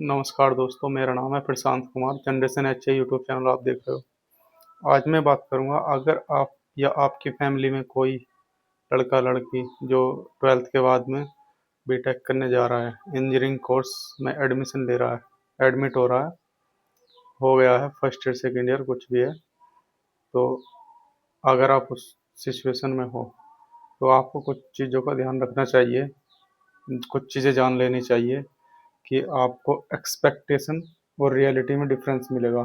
नमस्कार दोस्तों, मेरा नाम है Prashant Kumar. Generation H YouTube channel आप देख रहे हो। आज मैं बात करूंगा, अगर आप या आपकी फैमिली में कोई लड़का लड़की जो 12th के बाद में बीटेक करने जा रहा है, इंजीनियरिंग कोर्स में एडमिशन ले रहा है, एडमिट हो रहा है, हो गया है फर्स्ट ईयर सेकेंड ईयर कुछ भी है, तो अगर आप उस सिचुएशन में हो तो आपको कुछ चीज़ों का ध्यान रखना चाहिए, कुछ चीज़ें जान लेनी चाहिए कि आपको एक्सपेक्टेशन और रियलिटी में डिफरेंस मिलेगा।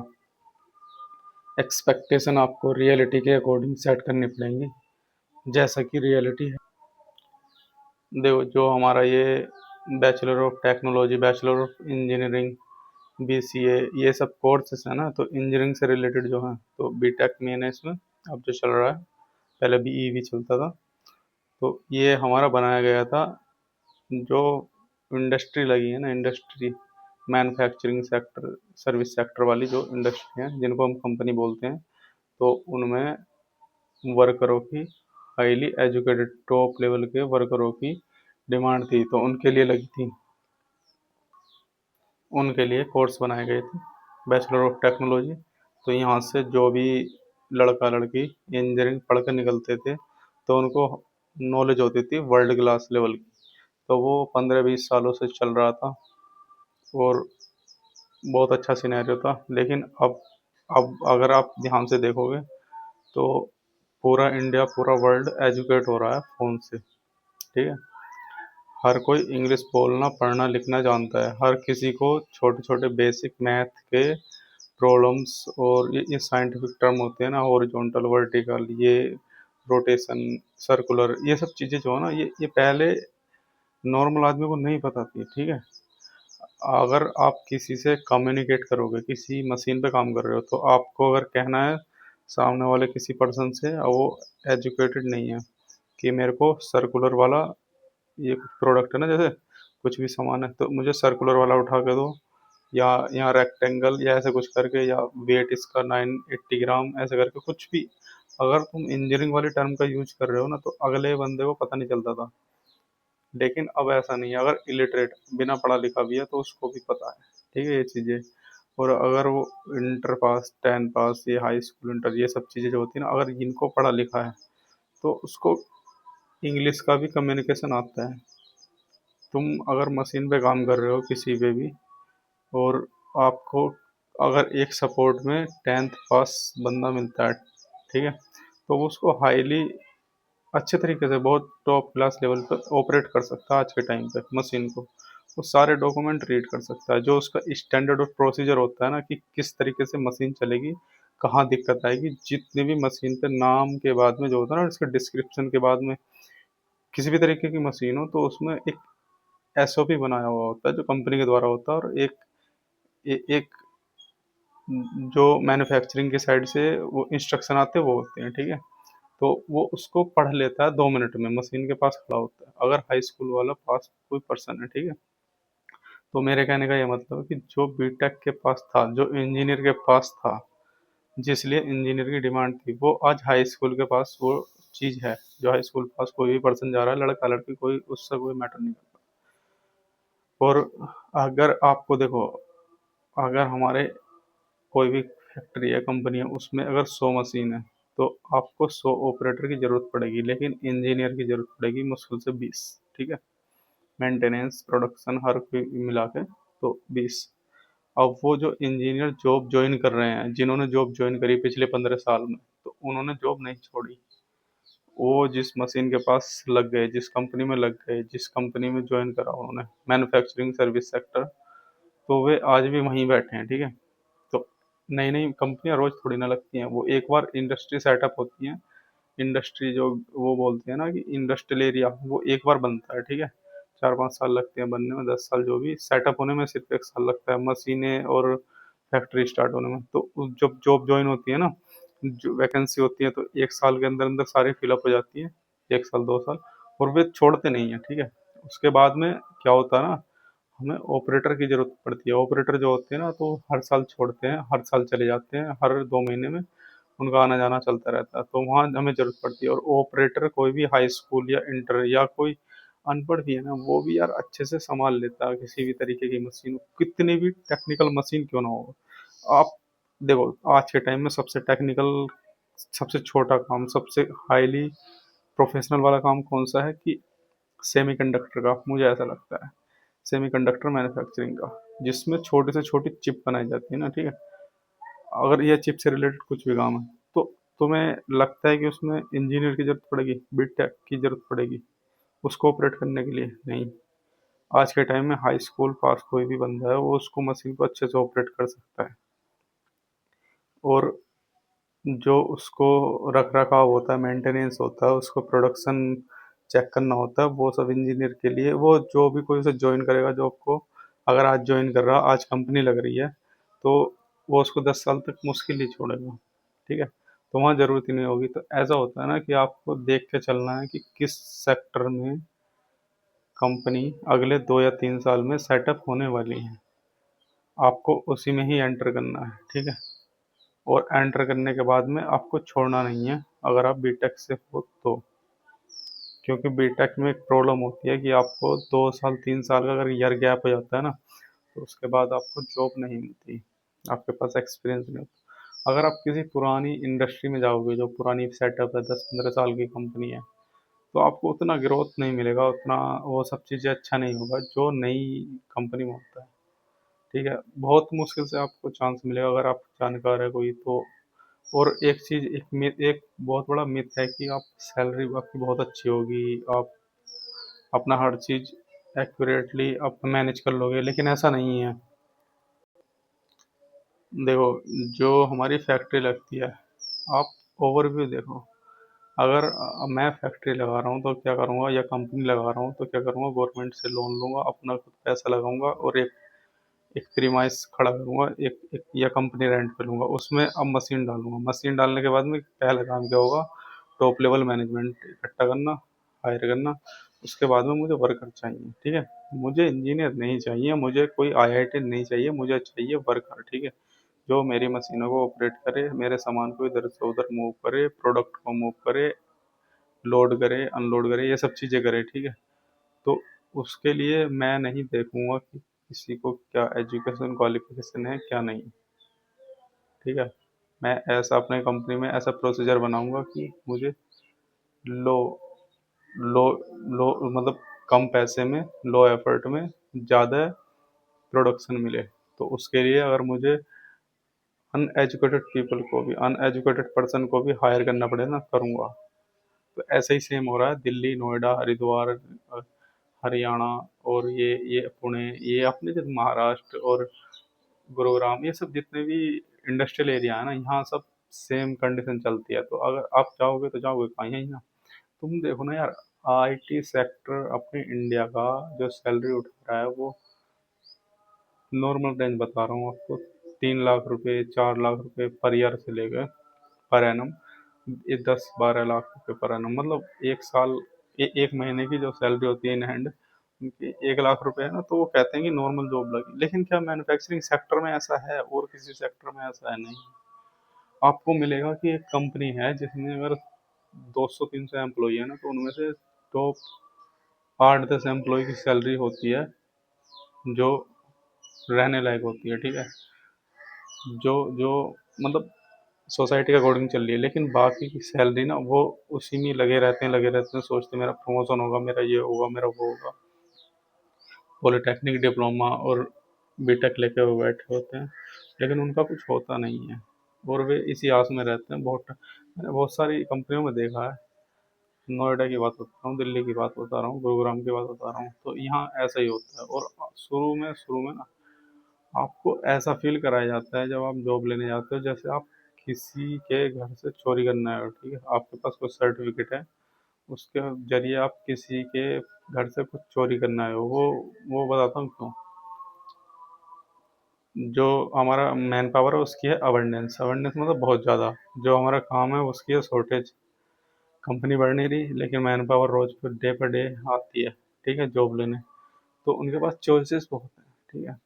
एक्सपेक्टेशन आपको रियलिटी के अकॉर्डिंग सेट करनी पड़ेंगी, जैसा कि रियलिटी है। देखो, जो हमारा ये bachelor of technology, bachelor of engineering, BCA, ये सब कोर्सेस है ना, तो इंजीनियरिंग से रिलेटेड जो है, तो बीटेक मेन है इसमें। अब जो चल रहा है, पहले बीई भी चलता था, तो ये हमारा बनाया गया था। जो इंडस्ट्री लगी है ना, industry, manufacturing sector, service sector वाली जो इंडस्ट्री है, जिनको हम कंपनी बोलते हैं, तो उनमें वर्करों की, हाईली एजुकेटेड टॉप लेवल के वर्करों की डिमांड थी, तो उनके लिए लगी थी, उनके लिए कोर्स बनाए गए थे बैचलर ऑफ टेक्नोलॉजी। तो यहाँ से जो भी लड़का लड़की इंजीनियरिंग पढ़ कर निकलते थे, तो उनको नॉलेज होती थी वर्ल्ड क्लास लेवल की। तो वो 15-20 सालों से चल रहा था और बहुत अच्छा सिनेरियो था। लेकिन अब अगर आप ध्यान से देखोगे, तो पूरा इंडिया, पूरा वर्ल्ड एजुकेट हो रहा है फ़ोन से, ठीक है। हर कोई इंग्लिश बोलना, पढ़ना, लिखना जानता है। हर किसी को छोटे छोटे बेसिक मैथ के प्रॉब्लम्स, और ये साइंटिफिक टर्म होते हैं ना, हॉरिजॉन्टल, वर्टिकल, ये रोटेशन, सर्कुलर, ये सब चीज़ें जो है ना, ये पहले नॉर्मल आदमी को नहीं पता थी, ठीक है। अगर आप किसी से कम्युनिकेट करोगे, किसी मशीन पे काम कर रहे हो, तो आपको अगर कहना है सामने वाले किसी पर्सन से, और वो एजुकेटेड नहीं है, कि मेरे को सर्कुलर वाला, ये कुछ प्रोडक्ट है ना, जैसे कुछ भी सामान है, तो मुझे सर्कुलर वाला उठा के दो, या यहाँ रेक्टेंगल, या ऐसे कुछ करके, या वेट इसका 980 ग्राम, ऐसे करके कुछ भी। अगर तुम इंजीनियरिंग वाली टर्म का यूज कर रहे हो ना, तो अगले बंदे को पता नहीं चलता था। लेकिन अब ऐसा नहीं है, अगर इलिटरेट, बिना पढ़ा लिखा भी है, तो उसको भी पता है, ठीक है, ये चीज़ें। और अगर वो इंटर पास, 10 पास, ये हाई स्कूल, इंटर, ये सब चीज़ें जो होती है ना, अगर इनको पढ़ा लिखा है, तो उसको इंग्लिश का भी कम्युनिकेशन आता है। तुम अगर मशीन पे काम कर रहे हो किसी पे भी, और आपको अगर एक सपोर्ट में 10th पास बंदा मिलता है, ठीक है, तो वो उसको हाईली अच्छे तरीके से, बहुत टॉप क्लास लेवल पर ऑपरेट कर सकता है आज के टाइम पे मशीन को। वो सारे डॉक्यूमेंट रीड कर सकता है, जो उसका स्टैंडर्ड और प्रोसीजर होता है ना, कि किस तरीके से मशीन चलेगी, कहाँ दिक्कत आएगी। जितने भी मशीन पे नाम के बाद में जो होता है ना, इसके डिस्क्रिप्शन के बाद में, किसी भी तरीके की मशीन हो, तो उसमें एक एसओपी बनाया हुआ होता है, जो कंपनी के द्वारा होता है, और एक जो मैन्युफैक्चरिंग की साइड से वो इंस्ट्रक्शन आते हैं, वो होते हैं, ठीक है। तो वो उसको पढ़ लेता है 2 मिनट में, मशीन के पास खड़ा होता है, अगर हाई स्कूल वाला पास कोई पर्सन है, ठीक है। तो मेरे कहने का ये मतलब है कि जो बीटेक के पास था, जो इंजीनियर के पास था, जिस लिए इंजीनियर की डिमांड थी, वो आज हाई स्कूल के पास वो चीज़ है। जो हाई स्कूल पास कोई भी पर्सन जा रहा है, लड़का लड़की, कोई उससे कोई मैटर नहीं करता। और अगर आपको देखो, अगर हमारे कोई भी फैक्ट्री है, कंपनी है, उसमें अगर 100 मशीन है, तो आपको 100 ऑपरेटर की ज़रूरत पड़ेगी, लेकिन इंजीनियर की ज़रूरत पड़ेगी मुश्किल से 20, ठीक है। मेंटेनेंस, प्रोडक्शन, हर कोई मिला के, तो 20। अब वो जो इंजीनियर जॉब ज्वाइन कर रहे हैं, जिन्होंने जॉब ज्वाइन करी पिछले 15 साल में, तो उन्होंने जॉब नहीं छोड़ी। वो जिस मशीन के पास लग गए, जिस कंपनी में लग गए, जिस कंपनी में ज्वाइन करा उन्होंने, मैन्युफैक्चरिंग सर्विस सेक्टर, तो वे आज भी वहीं बैठे हैं, ठीक है। तो नई नई कंपनियां रोज थोड़ी ना लगती हैं, वो एक बार इंडस्ट्री सेटअप होती है। इंडस्ट्री जो वो बोलते हैं ना, कि इंडस्ट्रियल एरिया, वो एक बार बनता है, ठीक है। 4-5 साल लगते हैं बनने में, 10 साल, जो भी सेटअप होने में सिर्फ 1 साल लगता है, मशीनें और फैक्ट्री स्टार्ट होने में। तो जब जॉब ज्वाइन होती है ना, जो वैकेंसी होती है, तो 1 साल के अंदर अंदर सारी फिलअप हो जाती है, 1 साल 2 साल, और वे छोड़ते नहीं है, ठीक है। उसके बाद में क्या होता है ना, हमें ऑपरेटर की ज़रूरत पड़ती है। ऑपरेटर जो होते हैं ना, तो हर साल छोड़ते हैं, हर साल चले जाते हैं, हर 2 महीने में उनका आना जाना चलता रहता है, तो वहाँ हमें ज़रूरत पड़ती है। और ऑपरेटर कोई भी हाई स्कूल या इंटर, या कोई अनपढ़ भी है ना, वो भी यार अच्छे से संभाल लेता है किसी भी तरीके की मशीन, कितनी भी टेक्निकल मशीन क्यों ना हो। आप देखो, आज के टाइम में सबसे टेक्निकल, सबसे छोटा काम, सबसे हाईली प्रोफेशनल वाला काम कौन सा है कि सेमीकंडक्टर का, मुझे ऐसा लगता है। सेमीकंडक्टर मैन्युफैक्चरिंग का, जिसमें छोटे से छोटी चिप बनाई जाती है ना, ठीक है। अगर ये चिप से रिलेटेड कुछ भी काम है, तो तुम्हें लगता है कि उसमें इंजीनियर की जरूरत पड़ेगी, बीटेक की जरूरत पड़ेगी उसको ऑपरेट करने के लिए? नहीं। आज के टाइम में हाई स्कूल पास कोई भी बंदा है, वो उसको मशीन को अच्छे से ऑपरेट कर सकता है। और जो उसको रख रखाव होता है, मेंटेनेंस होता है, उसको प्रोडक्शन चेक करना होता है, वो सब इंजीनियर के लिए। वो जो भी कोई उसे ज्वाइन करेगा जॉब को, अगर आज ज्वाइन कर रहा, आज कंपनी लग रही है, तो वो उसको 10 साल तक मुश्किल ही छोड़ेगा, ठीक है। तो वहाँ ज़रूरत ही नहीं होगी। तो ऐसा होता है ना कि आपको देख के चलना है कि किस सेक्टर में कंपनी अगले 2 या 3 साल में सेटअप होने वाली है, आपको उसी में ही एंटर करना है, ठीक है। और एंटर करने के बाद में आपको छोड़ना नहीं है, अगर आप बीटेक से हो तो। क्योंकि बीटेक में एक प्रॉब्लम होती है कि आपको 2 साल 3 साल का अगर ईयर गैप हो जाता है ना, तो उसके बाद आपको जॉब नहीं मिलती, आपके पास एक्सपीरियंस नहीं होता। अगर आप किसी पुरानी इंडस्ट्री में जाओगे, जो पुरानी सेटअप है, 10 15 साल की कंपनी है, तो आपको उतना ग्रोथ नहीं मिलेगा, उतना वो सब चीज़ें अच्छा नहीं होगा जो नई कंपनी में होता है, ठीक है। बहुत मुश्किल से आपको चांस मिलेगा अगर आप जानकार है कोई तो। और एक चीज़, एक बहुत बड़ा मिथ है कि आप सैलरी आपकी बहुत अच्छी होगी, आप अपना हर चीज़ एक्यूरेटली आप मैनेज कर लोगे, लेकिन ऐसा नहीं है। देखो, जो हमारी फैक्ट्री लगती है, आप ओवरव्यू देखो। अगर मैं फैक्ट्री लगा रहा हूँ तो क्या करूँगा, या कंपनी लगा रहा हूँ तो क्या करूँगा, गवर्नमेंट से लोन लूँगा, अपना खुद पैसा लगाऊंगा, और एक एक प्रीमाइस खड़ा करूँगा, एक या कंपनी रेंट पे लूँगा, उसमें अब मशीन डालूंगा। मशीन डालने के बाद में पहला काम क्या होगा, टॉप लेवल मैनेजमेंट इकट्ठा करना, हायर करना। उसके बाद में मुझे वर्कर चाहिए, ठीक है। मुझे इंजीनियर नहीं चाहिए, मुझे कोई आईआईटी नहीं चाहिए, मुझे चाहिए वर्कर, ठीक है। जो मेरी मशीनों को ऑपरेट करे, मेरे सामान को इधर से उधर मूव करे, प्रोडक्ट को मूव करे, लोड करे, अनलोड करे, ये सब चीज़ें करे, ठीक है। तो उसके लिए मैं नहीं देखूंगा कि किसी को क्या एजुकेशन क्वालिफिकेशन है क्या नहीं, ठीक है। मैं ऐसा अपने कंपनी में ऐसा प्रोसीजर बनाऊंगा कि मुझे लो लो लो मतलब कम पैसे में, लो एफर्ट में ज़्यादा प्रोडक्शन मिले। तो उसके लिए अगर मुझे अनएजुकेटेड पीपल को भी, अनएजुकेटेड पर्सन को भी हायर करना पड़े ना, करूँगा। तो ऐसे ही सेम हो रहा है दिल्ली, नोएडा, हरिद्वार, हरियाणा, और ये पुणे, ये अपने जो महाराष्ट्र और गुरुग्राम, ये सब जितने भी इंडस्ट्रियल एरिया है ना, यहाँ सब सेम कंडीशन चलती है। तो अगर आप जाओगे तो जाओगे कहाँ, यहीं ना। तुम देखो ना यार, आईटी सेक्टर अपने इंडिया का जो सैलरी उठा रहा है, वो नॉर्मल रेंज बता रहा हूँ आपको, 3 लाख रुपए 4 लाख रुपए पर ईयर से लेकर पर एनम, ये 10 12 लाख रुपए पर एनम, मतलब एक साल, एक महीने की जो सैलरी होती है इन हैंड, उनकी 1 लाख रुपए है ना। तो वो कहते हैं कि नॉर्मल जॉब लगी, लेकिन क्या मैन्युफैक्चरिंग सेक्टर में ऐसा है? और किसी सेक्टर में ऐसा है नहीं। आपको मिलेगा कि एक कंपनी है जिसमें अगर 200 300 एम्प्लॉई है ना, तो उनमें से टॉप 8 10 एम्प्लॉय की सैलरी होती है जो रहने लायक होती है, ठीक है। जो जो मतलब सोसाइटी के अकॉर्डिंग चल रही है, लेकिन बाकी की सैलरी ना, वो उसी में लगे रहते हैं, सोचते हैं मेरा प्रमोशन होगा, मेरा ये होगा, मेरा वो होगा। पॉलिटेक्निक डिप्लोमा और बीटेक लेके वो बैठे होते हैं, लेकिन उनका कुछ होता नहीं है, और वे इसी आस में रहते हैं। मैंने बहुत सारी कंपनियों में देखा है। नोएडा की बात बता रहा हूँ, दिल्ली की बात बता रहा हूँ, गुरुग्राम की बात बता रहा हूँ, तो यहाँ ऐसा ही होता है। और शुरू में ना, आपको ऐसा फील कराया जाता है जब आप जॉब लेने जाते हो, जैसे आप किसी के घर से चोरी करना है, ठीक है। आपके पास कोई सर्टिफिकेट है, उसके जरिए आप किसी के घर से कुछ चोरी करना है। वो बताता हूँ क्यों। जो हमारा मैन पावर है उसकी है अबंडेंस, अबंडेंस मतलब बहुत ज़्यादा। जो हमारा काम है उसकी है शॉर्टेज। कंपनी बढ़ नहीं रही, लेकिन मैन पावर रोज पर डे आती है, ठीक है, जॉब लेने। तो उनके पास चॉइसेस बहुत हैं, ठीक है।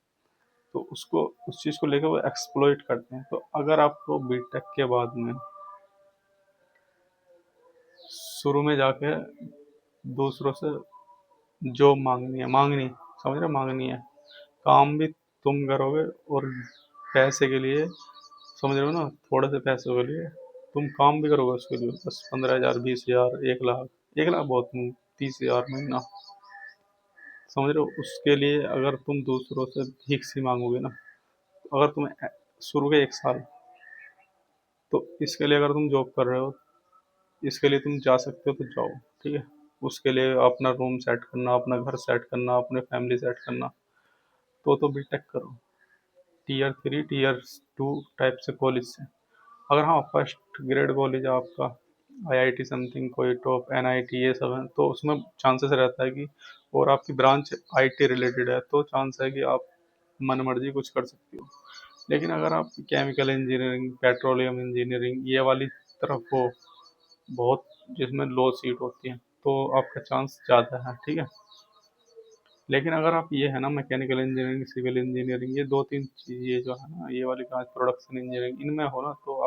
तो उसको, उस चीज़ को लेकर वो एक्सप्लॉइट करते हैं। तो अगर आपको बीटेक के बाद में शुरू में जाके दूसरों से जॉब मांगनी है, मांगनी, समझ रहे हो? मांगनी है। काम भी तुम करोगे, और पैसे के लिए, समझ रहे हो ना, थोड़े से पैसों के लिए तुम काम भी करोगे उसके लिए, 10-15 हज़ार, 20 हज़ार, 1 लाख। 1 लाख बहुत नहीं, 30 हज़ार महीना, समझ रहे हो? उसके लिए अगर तुम दूसरों से भीख सी मांगोगे ना, अगर तुम्हें शुरू के 1 साल, तो इसके लिए अगर तुम जॉब कर रहे हो, इसके लिए तुम जा सकते हो तो जाओ, ठीक है। उसके लिए अपना रूम सेट करना, अपना घर सेट करना, अपने फैमिली सेट करना, तो बीटेक करो, टीयर 3, टीयर 2 टाइप से कॉलेज से। अगर हाँ फर्स्ट ग्रेड कॉलेज है आपका, आईआईटी समथिंग, कोई टॉप एनआईटी, ये सब है, तो उसमें चांसेस रहता है कि, और आपकी ब्रांच आईटी रिलेटेड है, तो चांस है कि आप मन मर्जी कुछ कर सकते हो। लेकिन अगर आप केमिकल इंजीनियरिंग, पेट्रोलियम इंजीनियरिंग, ये वाली तरफ हो, बहुत, जिसमें लो सीट होती है, तो आपका चांस ज़्यादा है, ठीक है। लेकिन अगर आप ये है ना, मैकेनिकल इंजीनियरिंग, सिविल इंजीनियरिंग, ये 2-3 चीज़, ये जो है ना, ये वाली ब्रांच, प्रोडक्शन इंजीनियरिंग, इनमें हो ना, तो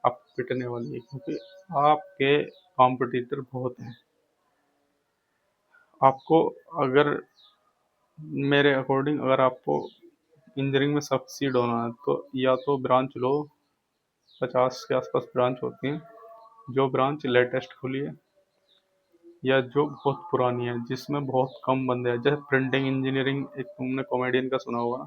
आप पिटने वाली है, क्योंकि आपके कॉम्पिटिटर बहुत हैं। आपको, अगर, मेरे अकॉर्डिंग, अगर आपको इंजीनियरिंग में सक्सीड होना है, तो या तो ब्रांच लो, 50 के आसपास ब्रांच होती हैं, जो ब्रांच लेटेस्ट खुली है, या जो बहुत पुरानी है, जिसमें बहुत कम बंदे हैं। जैसे प्रिंटिंग इंजीनियरिंग, एक तुमने कॉमेडियन का सुना होगा ना,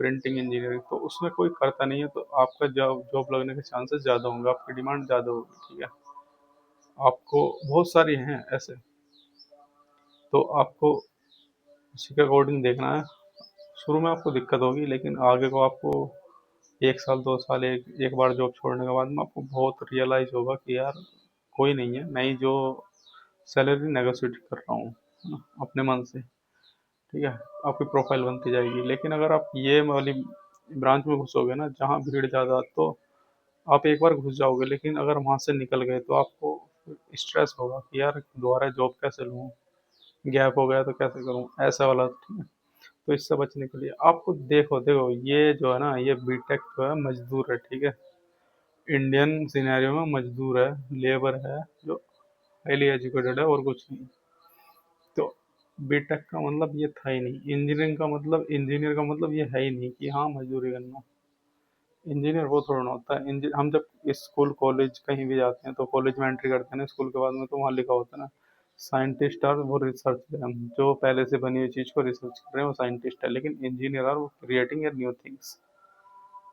प्रिंटिंग इंजीनियरिंग, तो उसमें कोई करता नहीं है, तो आपका जॉब जॉब लगने के चांसेस ज़्यादा होंगे, आपकी डिमांड ज़्यादा होगी, ठीक है। आपको बहुत सारी हैं ऐसे, तो आपको उसी के अकॉर्डिंग देखना है। शुरू में आपको दिक्कत होगी, लेकिन आगे को आपको 1 साल 2 साल, एक बार जॉब छोड़ने के बाद में आपको बहुत रियलाइज होगा कि यार, कोई नहीं है, मैं ही जो सैलरी नेगोशिएट कर रहा हूँ, है ना, अपने मन से, ठीक है। आपकी प्रोफाइल बनती जाएगी। लेकिन अगर आप ये वाली ब्रांच में घुसोगे ना, जहाँ भीड़ ज़्यादा, तो आप एक बार घुस जाओगे, लेकिन अगर वहाँ से निकल गए तो आपको स्ट्रेस होगा कि यार दोबारा जॉब कैसे लूँ, गैप हो गया तो कैसे करूँ, ऐसा वाला, ठीक है। तो इससे बचने के लिए आपको, देखो देखो, ये जो है ना, ये बीटेक जो है मजदूर है, ठीक है। इंडियन सिनेरियो में मजदूर है, लेबर है, जो हाईली एजुकेटेड है, और कुछ नहीं। तो बीटेक का मतलब ये था ही नहीं, इंजीनियरिंग का मतलब, इंजीनियर का मतलब ये है ही नहीं कि हाँ मजदूरी करना। इंजीनियर वो थोड़ा ना होता है। हम जब स्कूल कॉलेज कहीं भी जाते हैं, तो कॉलेज में एंट्री करते हैं ना, स्कूल के बाद में, तो वहाँ लिखा होता है ना, साइंटिस्ट और वो रिसर्च है, हम जो पहले से बनी हुई चीज़ को रिसर्च कर रहे हैं, वो साइंटिस्ट है। लेकिन इंजीनियर आर वो क्रिएटिंग ए न्यू थिंग्स,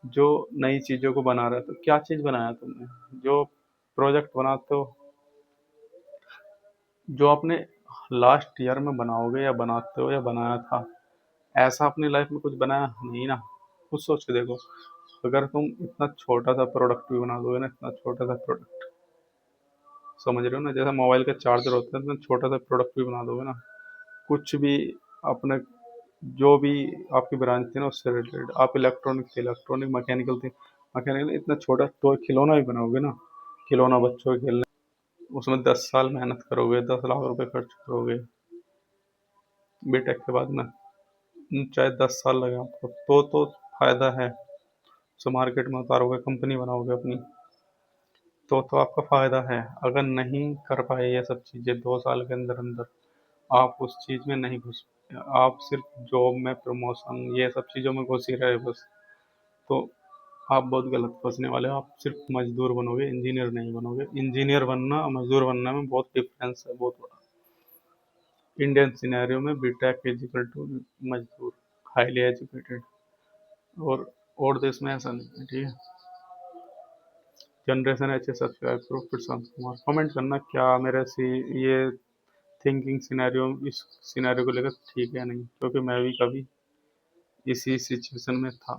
जो नई चीज़ों को बना रहा है। तो क्या चीज़ बनाया तुमने, जो प्रोजेक्ट बनाते हो, जो आपने लास्ट ईयर में बनाओगे, या बनाते हो, या बनाया था, ऐसा अपनी लाइफ में कुछ बनाया नहीं ना। खुद सोच के देखो, अगर तुम इतना छोटा सा प्रोडक्ट भी बना दोगे ना, इतना छोटा सा प्रोडक्ट, समझ रहे हो ना, जैसा मोबाइल का चार्जर होता है, इतना छोटा सा प्रोडक्ट भी बना दोगे ना, कुछ भी, अपने, जो भी आपकी ब्रांच थी ना, उससे रिलेटेड, आप इलेक्ट्रॉनिक थे, इलेक्ट्रॉनिक, मैकेनिकल थे, मैकेनिकल, इतना छोटा टॉय खिलौना भी बनाओगे ना, खिलौना बच्चों के खेलने, उसमें 10 साल मेहनत करोगे, 10 लाख रुपए खर्च करोगे, बीटेक के बाद में, चाहे 10 साल लगे आपको, तो फायदा है। सो मार्केट में उतारोगे, कंपनी बनाओगे अपनी, तो आपका फायदा है। अगर नहीं कर पाए ये सब चीज़ें 2 साल के अंदर अंदर, आप उस चीज़ में नहीं घुस, आप सिर्फ जॉब में, प्रमोशन, ये सब चीज़ों में घुस ही रहे बस, तो आप बहुत गलत फंसने वाले हो। आप सिर्फ मजदूर बनोगे, इंजीनियर नहीं बनोगे। इंजीनियर बनना और मजदूर बनना में बहुत डिफरेंस है, बहुत बड़ा। इंडियन सिनेरियो में बीटेक इज इक्वल टू मजदूर, हाईली एजुकेटेड। और देश में ऐसा नहीं है, ठीक है। जनरेशन एच ए सब्सक्राइब करो, फिर शांत कुमार कमेंट करना, क्या मेरे से ये थिंकिंग सिनेरियो, इस सिनेरियो को लेकर ठीक है नहीं, क्योंकि मैं भी कभी इसी सिचुएशन में था।